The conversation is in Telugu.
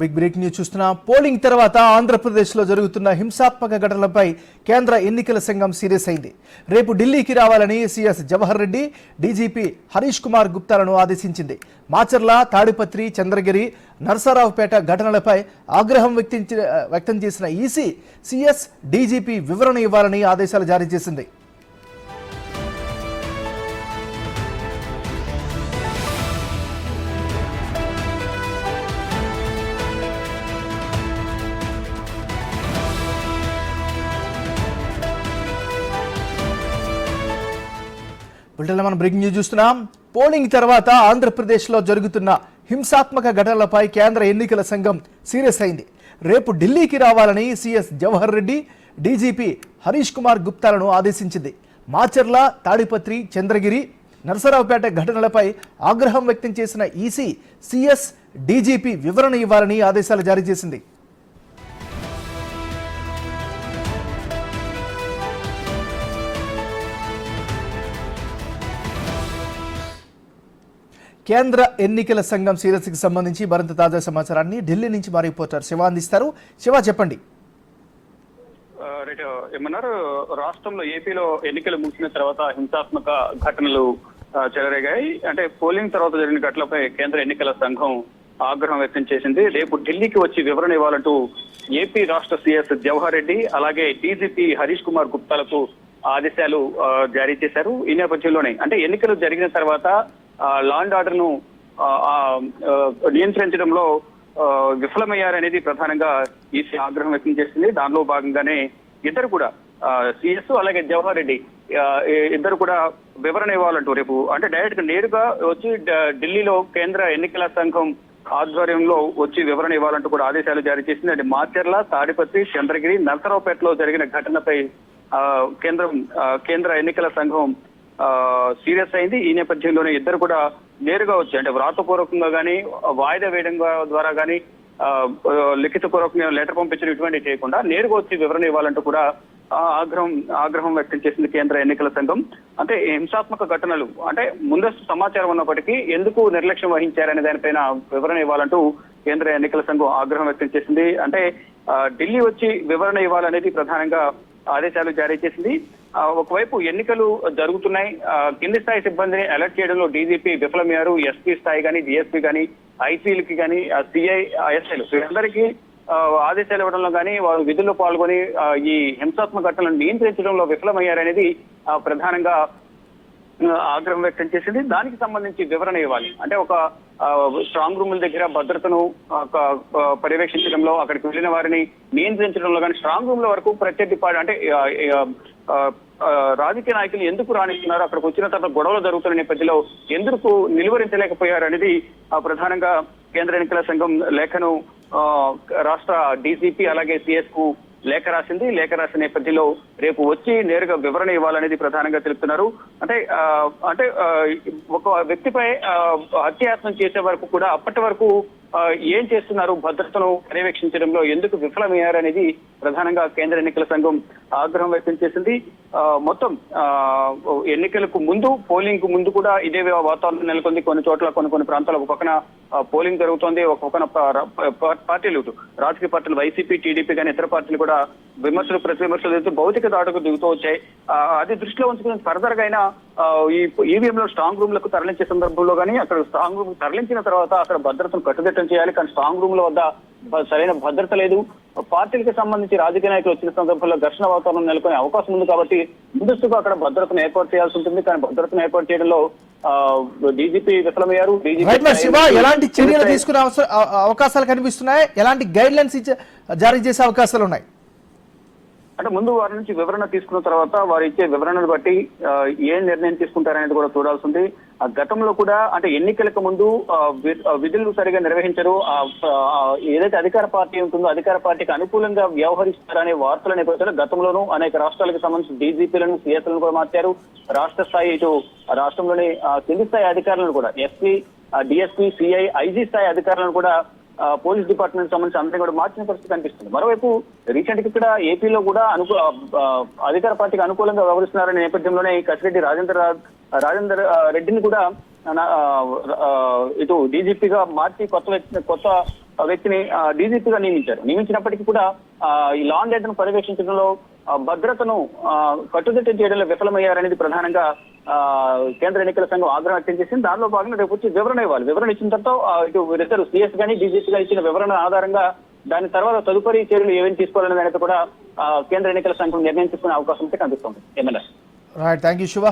బిగ్ బ్రేక్ న్యూస్ చూస్తున్నా. పోలింగ్ తర్వాత ఆంధ్రప్రదేశ్లో జరుగుతున్న హింసాత్మక ఘటనలపై కేంద్ర ఎన్నికల సంఘం సీరియస్ అయింది. రేపు ఢిల్లీకి రావాలని సీఎస్ జవహర్ రెడ్డి, డీజీపీ హరీష్ కుమార్ గుప్తాలను ఆదేశించింది. మాచర్ల, తాడిపత్రి, చంద్రగిరి, నరసరావుపేట ఘటనలపై ఆగ్రహం వ్యక్తం చేసిన ఈసీ సీఎస్, డీజీపీ వివరణ ఇవ్వాలని ఆదేశాలు జారీ చేసింది. మనం బ్రేకింగ్ న్యూస్ చూస్తున్నాం. పోలింగ్ తర్వాత ఆంధ్రప్రదేశ్లో జరుగుతున్న హింసాత్మక ఘటనలపై కేంద్ర ఎన్నికల సంఘం సీరియస్ అయింది. రేపు ఢిల్లీకి రావాలని సీఎస్ జవహర్ రెడ్డి, డీజీపీ హరీష్ కుమార్ గుప్తాలను ఆదేశించింది. మాచర్ల, తాడిపత్రి, చంద్రగిరి, నరసరావుపేట ఘటనలపై ఆగ్రహం వ్యక్తం చేసిన ఈసీ సీఎస్, డీజీపీ వివరణ ఇవ్వాలని ఆదేశాలు జారీ చేసింది. కేంద్ర ఎన్నికల సంఘం సీరియస్కి సంబంధించి మరింత తాజా సమాచారాన్ని ఢిల్లీ నుంచి మా రిపోర్టర్ శివ అందిస్తారు. శివ, చెప్పండి. ఏమన్నారు, రాష్ట్రంలో ఏపీలో ఎన్నికలు ముగిసిన తర్వాత హింసాత్మక ఘటనలు చెలరేగాయి. అంటే పోలింగ్ తర్వాత జరిగిన ఘటనలపై కేంద్ర ఎన్నికల సంఘం ఆగ్రహం వ్యక్తం చేసింది. రేపు ఢిల్లీకి వచ్చి వివరణ ఇవ్వాలంటూ ఏపీ రాష్ట్ర సీఎస్ జవహర్ రెడ్డి, అలాగే డీజీపీ హరీష్ కుమార్ గుప్తాలకు ఆదేశాలు జారీ చేశారు. ఈ నేపథ్యంలోనే అంటే ఎన్నికలు జరిగిన తర్వాత లా అండ్ ఆర్డర్ ను నియంత్రించడంలో విఫలమయ్యారనేది ప్రధానంగా ఈసీ ఆగ్రహం వ్యక్తం చేసింది. దానిలో భాగంగానే ఇద్దరు కూడా సిఎస్ అలాగే జవహర్ రెడ్డి ఇద్దరు కూడా వివరణ ఇవ్వాలంటూ రేపు అంటే డైరెక్ట్ నేరుగా వచ్చి ఢిల్లీలో కేంద్ర ఎన్నికల సంఘం ఆధ్వర్యంలో వచ్చి వివరణ ఇవ్వాలంటూ కూడా ఆదేశాలు జారీ చేసింది. అంటే మాచర్ల, తాడిపత్రి, చంద్రగిరి, నరసరావుపేటలో జరిగిన ఘటనపై కేంద్ర ఎన్నికల సంఘం సీరియస్ అయింది. ఈ నేపథ్యంలోనే ఇద్దరు కూడా నేరుగా వచ్చి అంటే వ్రాతపూర్వకంగా కానీ, వాయిదా వేయడం ద్వారా కానీ, లిఖితపూర్వకంగా లెటర్ పంపించడం ఇటువంటివి చేయకుండా నేరుగా వచ్చి వివరణ ఇవ్వాలంటూ కూడా ఆగ్రహం వ్యక్తం చేసింది కేంద్ర ఎన్నికల సంఘం. అంటే హింసాత్మక ఘటనలు అంటే ముందస్తు సమాచారం ఉన్నప్పటికీ ఎందుకు నిర్లక్ష్యం వహించారనే దానిపైన వివరణ ఇవ్వాలంటూ కేంద్ర ఎన్నికల సంఘం ఆగ్రహం వ్యక్తం చేసింది. అంటే ఢిల్లీ వచ్చి వివరణ ఇవ్వాలనేది ప్రధానంగా ఆదేశాలు జారీ చేసింది. ఒకవైపు ఎన్నికలు జరుగుతున్నాయి, కింది స్థాయి సిబ్బందిని అలర్ట్ చేయడంలో డీజీపీ విఫలమయ్యారు. ఎస్పీ స్థాయి కానీ, డిఎస్పీ కానీ, ఐసీలకి కానీ, సిఐ, ఎస్ఐలు వీరందరికీ ఆదేశాలు ఇవ్వడంలో కానీ, వారు విధుల్లో పాల్గొని ఈ హింసాత్మక ఘటనలను నియంత్రించడంలో విఫలమయ్యారనేది ప్రధానంగా ఆగ్రహం వ్యక్తం చేసింది. దానికి సంబంధించి వివరణ ఇవ్వాలి. అంటే ఒక స్ట్రాంగ్ రూముల దగ్గర భద్రతను పర్యవేక్షించడంలో, అక్కడికి వెళ్లిన వారిని నియంత్రించడంలో కానీ, స్ట్రాంగ్ రూమ్ల వరకు ప్రత్యర్థి అంటే రాజకీయ నాయకులు ఎందుకు రాణిస్తున్నారు, అక్కడికి వచ్చిన తర్వాత గొడవలు జరుగుతున్న నేపథ్యంలో ఎందుకు నిలువరించలేకపోయారు అనేది ప్రధానంగా కేంద్ర ఎన్నికల సంఘం లేఖను రాష్ట్ర డీజీపీ అలాగే సిఎస్ కు లేఖ రాసింది. లేఖ రాసిన నేపథ్యంలో రేపు వచ్చి నేరుగా వివరణ ఇవ్వాలనేది ప్రధానంగా తెలుపుతున్నారు. అంటే ఒక వ్యక్తిపై హత్యాయత్నం చేసే వరకు కూడా అప్పటి వరకు ఏం చేస్తున్నారు, భద్రతను పర్యవేక్షించడంలో ఎందుకు విఫలమయ్యారనేది ప్రధానంగా కేంద్ర ఎన్నికల సంఘం ఆగ్రహం వ్యక్తం చేసింది. మొత్తం ఎన్నికలకు ముందు, పోలింగ్ కు ముందు కూడా ఇదే వాతావరణం నెలకొంది. కొన్ని చోట్ల కొన్ని ప్రాంతాల్లో ఒక పక్కన పోలింగ్ జరుగుతోంది, ఒక పక్కన పార్టీలు, రాజకీయ పార్టీలు వైసీపీ, టీడీపీ కానీ ఇతర పార్టీలు కూడా ప్రతి విమర్శలు దిగుతూ భౌతిక దాడుకు దిగుతూ వచ్చాయి. అది దృష్టిలో ఉంచుకుని ఫర్దర్ గా అయినా ఈ ఈవీఎంలో స్ట్రాంగ్ రూమ్ లకు తరలించే సందర్భంలో కానీ, అక్కడ స్ట్రాంగ్ రూమ్ తరలించిన తర్వాత అక్కడ భద్రతను కట్టుదిట్టం చేయాలి. కానీ స్ట్రాంగ్ రూమ్ ల వద్ద సరైన భద్రత లేదు. పార్టీలకు సంబంధించి రాజకీయ నాయకులు వచ్చిన సందర్భంలో ఘర్షణ వాతావరణం నెలకొనే అవకాశం ఉంది. కాబట్టి ముందస్తుగా అక్కడ భద్రతను ఏర్పాటు చేయాల్సి ఉంటుంది. కానీ భద్రతను ఏర్పాటు చేయడంలో డీజీపీ విఫలమయ్యారు. ఎలాంటి చర్యలు తీసుకునే అవకాశాలు కనిపిస్తున్నాయి? ఎలాంటి గైడ్ లైన్స్ జారీ చేసే అవకాశాలు ఉన్నాయి? అంటే ముందు వారి నుంచి వివరణ తీసుకున్న తర్వాత వారు ఇచ్చే వివరణను బట్టి ఏం నిర్ణయం తీసుకుంటారనేది కూడా చూడాల్సి ఉంది. ఆ గతంలో కూడా అంటే ఎన్నికలకు ముందు విధులు సరిగా నిర్వహించరు, ఏదైతే అధికార పార్టీ ఉంటుందో అధికార పార్టీకి అనుకూలంగా వ్యవహరిస్తారనే వార్తల నేపథ్యంలో గతంలోనూ అనేక రాష్ట్రాలకు సంబంధించిన డీజీపీలను, సిఎస్లను కూడా మార్చారు. రాష్ట్ర స్థాయి ఇటు రాష్ట్రంలోని కింది స్థాయి అధికారులను కూడా ఎస్పీ, డిఎస్పీ, సిఐ, ఐజీ స్థాయి అధికారులను కూడా పోలీస్ డిపార్ట్మెంట్ సంబంధించి అందరినీ కూడా మార్చిన పరిస్థితి కనిపిస్తుంది. మరోవైపు రీసెంట్ గా ఇక్కడ ఏపీలో కూడా అధికార పార్టీకి అనుకూలంగా వ్యవహరిస్తున్నారనే నేపథ్యంలోనే కసిరెడ్డి రాజేందర్ రెడ్డిని కూడా ఇటు డీజీపీగా మార్చి కొత్త వ్యక్తిని డీజీపీగా నియమించినప్పటికీ కూడా ఈ లా అండ్ ఆర్డర్ పర్యవేక్షించడంలో భద్రతను కట్టుదిట్టం చేయడంలో విఫలమయ్యారనేది ప్రధానంగా కేంద్ర ఎన్నికల సంఘం ఆగ్రహం వ్యక్తం చేసింది. దానిలో భాగంగా రేపు వచ్చి వివరణ ఇవ్వాలి. వివరణ ఇచ్చిన తర్వాత ఇటు ఇద్దరు సిఎస్ గానీ డీజీపీ గా ఇచ్చిన వివరణ ఆధారంగా దాని తర్వాత తదుపరి చర్యలు ఏమేమి తీసుకోవాలనే దానితో కూడా కేంద్ర ఎన్నికల సంఘం నిర్ణయం తీసుకునే అవకాశం అయితే కనిపిస్తుంది. MLA right, thank you Shiva.